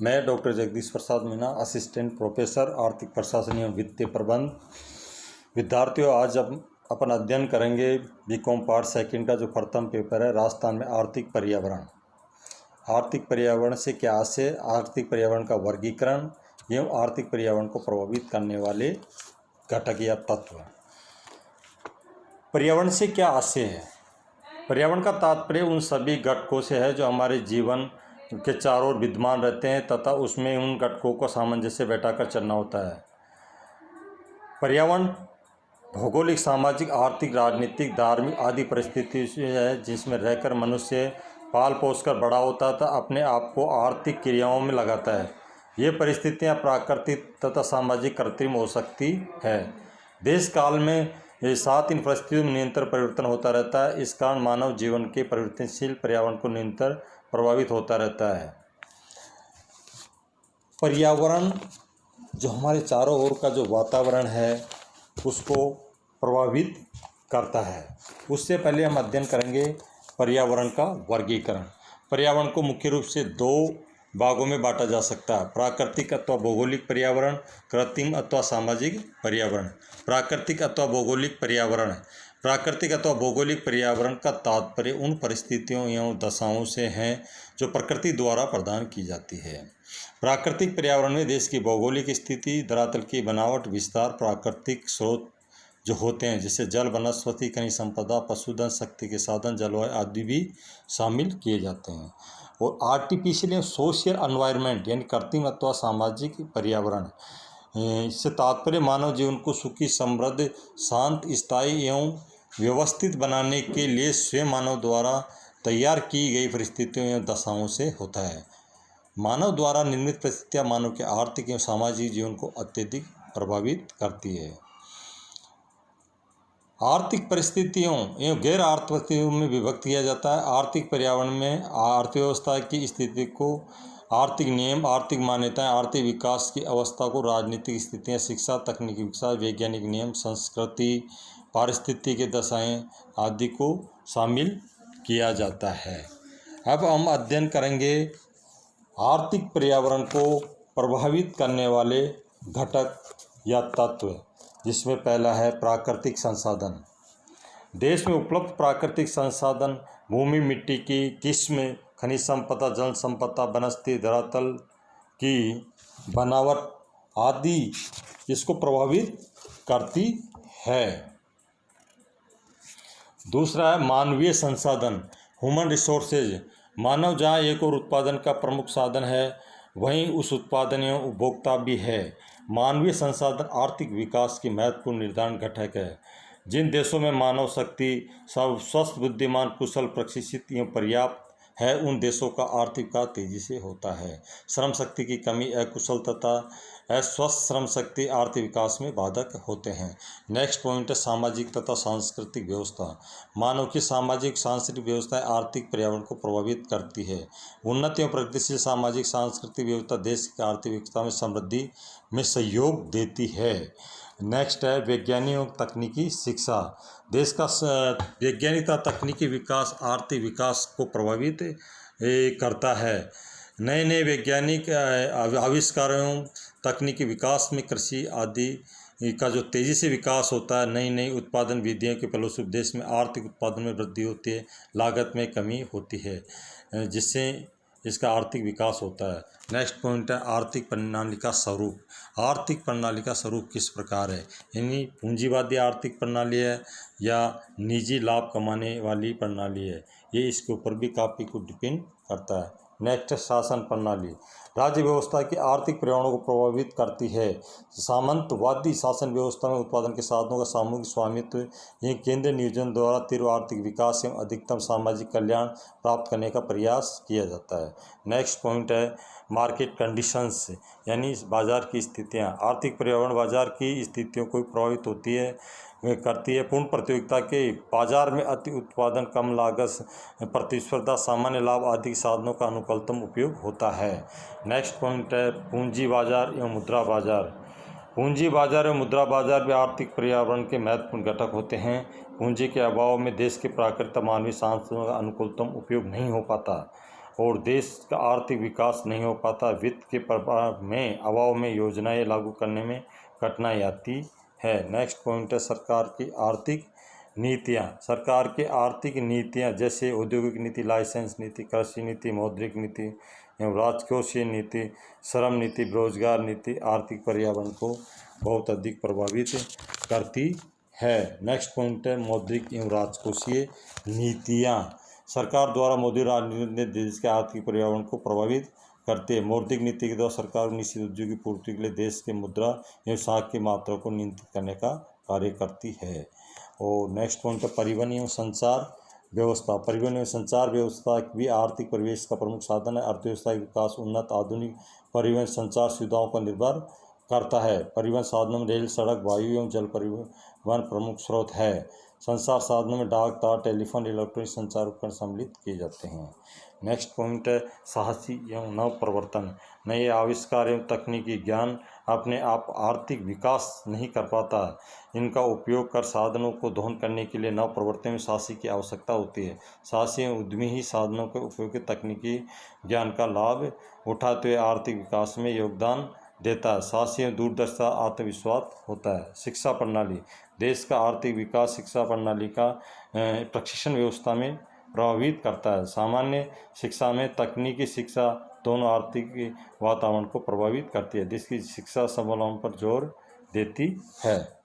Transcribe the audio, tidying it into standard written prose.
मैं doctor Jagdish Prasad Meena, assistant professor आर्थिक प्रशासन एवं वित्तीय प्रबंध। विद्यार्थियों, आज अब अपन अध्ययन करेंगे बीकॉम पार्ट सेकंड का जो प्रथम पेपर है, राजस्थान में आर्थिक पर्यावरण। आर्थिक पर्यावरण से क्या आशय, आर्थिक पर्यावरण का वर्गीकरण एवं आर्थिक पर्यावरण को प्रभावित करने वाले घटक या तत्व। पर्यावरण से क्या आशय है? पर्यावरण का तात्पर्य उन सभी घटकों से है जो हमारे जीवन के चारों ओर विद्यमान रहते हैं तथा उसमें उन घटकों को सामंजस्य बैठाकर चलना होता है। पर्यावरण भौगोलिक, सामाजिक, आर्थिक, राजनीतिक, धार्मिक आदि परिस्थिति से है जिसमें रहकर मनुष्य पाल पोस कर बड़ा होता था, अपने आप को आर्थिक क्रियाओं में लगाता है। ये परिस्थितियाँ प्राकृतिक तथा सामाजिक कृत्रिम हो सकती है। देश काल में साथ इन परिस्थितियों में निरंतर परिवर्तन होता रहता है। इस कारण मानव जीवन के परिवर्तनशील पर्यावरण को निरंतर प्रभावित होता रहता है। पर्यावरण जो हमारे चारों ओर का जो वातावरण है उसको प्रभावित करता है। उससे पहले हम अध्ययन करेंगे पर्यावरण का वर्गीकरण। पर्यावरण को मुख्य रूप से दो भागों में बांटा जा सकता है: प्राकृतिक अथवा भौगोलिक पर्यावरण, कृत्रिम अथवा सामाजिक पर्यावरण। प्राकृतिक अथवा भौगोलिक पर्यावरण। प्राकृतिक अथवा भौगोलिक पर्यावरण का तात्पर्य उन परिस्थितियों एवं दशाओं से है जो प्रकृति द्वारा प्रदान की जाती है। प्राकृतिक पर्यावरण में देश की भौगोलिक स्थिति, धरातल की बनावट, विस्तार, प्राकृतिक स्रोत जो होते हैं जैसे जल, वनस्पति, खनिज संपदा, पशुधन, शक्ति के साधन, जलवायु आदि भी शामिल किए जाते हैं। और आर्टिफिशियल या सोशल एनवायरनमेंट यानी कृत्रिम अथवा सामाजिक पर्यावरण, इससे तात्पर्य मानव जीवन को सुखी, समृद्ध, शांत, स्थायी एवं व्यवस्थित बनाने के लिए स्वयं मानव द्वारा तैयार की गई परिस्थितियों या दशाओं से होता है। मानव द्वारा निर्मित परिस्थितियाँ मानव के आर्थिक एवं सामाजिक जीवन को अत्यधिक प्रभावित करती है। आर्थिक परिस्थितियों एवं गैर आर्थिक परिस्थितियों में विभक्त किया जाता है। आर्थिक पर्यावरण में अर्थव्यवस्था की स्थिति को, आर्थिक नियम, आर्थिक मान्यताएं, आर्थिक विकास की अवस्था को, राजनीतिक स्थितियां, शिक्षा, तकनीकी विकास, वैज्ञानिक नियम, संस्कृति, पारिस्थितिकी दशाएं आदि को शामिल किया जाता है। अब हम अध्ययन करेंगे आर्थिक पर्यावरण को प्रभावित करने वाले घटक या तत्व, जिसमें पहला है प्राकृतिक संसाधन। देश में उपलब्ध प्राकृतिक संसाधन भूमि, मिट्टी की किस्म, खनिज संपदा, जल संपदा, वनस्पति, धरातल की बनावट आदि इसको प्रभावित करती है। दूसरा है मानवीय संसाधन, ह्यूमन रिसोर्सेज। मानव जहाँ एक और उत्पादन का प्रमुख साधन है, वहीं उस उत्पादन एवं उपभोक्ता भी है। मानवीय संसाधन आर्थिक विकास की महत्वपूर्ण निर्धारण घटक है। जिन देशों में मानव शक्ति सब स्वस्थ, बुद्धिमान, कुशल, प्रशिक्षित एवं पर्याप्त है, उन देशों का आर्थिक विकास तेजी से होता है। श्रम शक्ति की कमी, अकुशल तथा अस्वस्थ श्रम शक्ति आर्थिक विकास में बाधक होते हैं। नेक्स्ट पॉइंट है सामाजिक तथा सांस्कृतिक व्यवस्था। मानव की सामाजिक सांस्कृतिक व्यवस्था आर्थिक पर्यावरण को प्रभावित करती है। उन्नत एवं प्रगतिशील सामाजिक सांस्कृतिक व्यवस्था देश की आर्थिक व्यवस्था में समृद्धि में सहयोग देती है। नेक्स्ट है वैज्ञानिक और तकनीकी शिक्षा। देश का वैज्ञानिक तथा तकनीकी विकास आर्थिक विकास को प्रभावित करता है। नए नए वैज्ञानिक आविष्कारों, तकनीकी विकास में कृषि आदि का जो तेज़ी से विकास होता है, नई नई उत्पादन विधियों के फलस्वरूप देश में आर्थिक उत्पादन में वृद्धि होती है, लागत में कमी होती है, जिससे इसका आर्थिक विकास होता है। नेक्स्ट पॉइंट है आर्थिक प्रणाली का स्वरूप। आर्थिक प्रणाली का स्वरूप किस प्रकार है, यानी पूंजीवादी आर्थिक प्रणाली है या निजी लाभ कमाने वाली प्रणाली है, ये इसके ऊपर भी काफ़ी कुछ डिपेंड करता है। नेक्स्ट है शासन प्रणाली। राज्य व्यवस्था की आर्थिक पर्यावरण को प्रभावित करती है। सामंतवादी शासन व्यवस्था में उत्पादन के साधनों का सामूहिक स्वामित्व, ये केंद्रीय नियोजन द्वारा तीव्र आर्थिक विकास एवं अधिकतम सामाजिक कल्याण प्राप्त करने का प्रयास किया जाता है। नेक्स्ट पॉइंट है मार्केट कंडीशंस, यानी बाजार की स्थितियाँ। आर्थिक पर्यावरण बाजार की स्थितियों को प्रभावित होती है करती है। पूर्ण प्रतियोगिता के बाजार में अति उत्पादन, कम लागत, प्रतिस्पर्धा, सामान्य लाभ आदि साधनों का अनुकूलतम उपयोग होता है। नेक्स्ट पॉइंट है पूंजी बाजार एवं मुद्रा बाजार। पूंजी बाजार एवं मुद्रा बाजार भी आर्थिक पर्यावरण के महत्वपूर्ण घटक होते हैं। पूंजी के अभाव में देश के प्राकृतिक मानवीय संसाधनों का अनुकूलतम उपयोग नहीं हो पाता। और देश का आर्थिक विकास नहीं हो पाता। वित्त के अभाव में योजनाएं लागू करने में कठिनाई आती है। नेक्स्ट पॉइंट है सरकार की आर्थिक नीतियाँ। सरकार की आर्थिक नीतियाँ जैसे औद्योगिक नीति, लाइसेंस नीति, कृषि नीति, मौद्रिक नीति एवं राजकोषीय नीति, श्रम नीति, रोजगार नीति आर्थिक पर्यावरण को बहुत अधिक प्रभावित करती है। नेक्स्ट पॉइंट है मौद्रिक एवं राजकोषीय नीतियाँ। सरकार द्वारा मौद्रिक रणनीति देश के आर्थिक पर्यावरण को प्रभावित करते हैं। मौद्रिक नीति के द्वारा सरकार निश्चित उद्योग की पूर्ति के लिए देश के मुद्रा एवं साख की मात्रा को नियंत्रित करने का कार्य करती है। और नेक्स्ट पॉइंट है परिवहन एवं संचार व्यवस्था। परिवहन एवं संचार व्यवस्था भी आर्थिक परिवेश का प्रमुख साधन है। अर्थव्यवस्था का विकास उन्नत आधुनिक परिवहन संचार सुविधाओं पर निर्भर करता है। परिवहन साधनों में रेल, सड़क, वायु एवं जल परिवहन प्रमुख स्रोत है। संचार साधनों में डाक, तार, टेलीफोन, इलेक्ट्रॉनिक संचार उपकरण सम्मिलित किए जाते हैं। नेक्स्ट पॉइंट है साहसी एवं नव प्रवर्तन। नए आविष्कार एवं तकनीकी ज्ञान अपने आप आर्थिक विकास नहीं कर पाता। इनका उपयोग कर साधनों को दोहन करने के लिए नव प्रवर्तन में साहसी की आवश्यकता होती है। साहसी एवं उद्यमी ही साधनों के उपयोग तकनीकी ज्ञान का लाभ उठाते हुए आर्थिक विकास में योगदान देता है। साहसी एवं दूरदर्शिता आत्मविश्वास होता है। शिक्षा प्रणाली। देश का आर्थिक विकास शिक्षा प्रणाली का प्रशिक्षण व्यवस्था में प्रभावित करता है। सामान्य शिक्षा में तकनीकी शिक्षा दोनों आर्थिक वातावरण को प्रभावित करती है। जिसकी शिक्षा स्वावलंबन पर जोर देती है।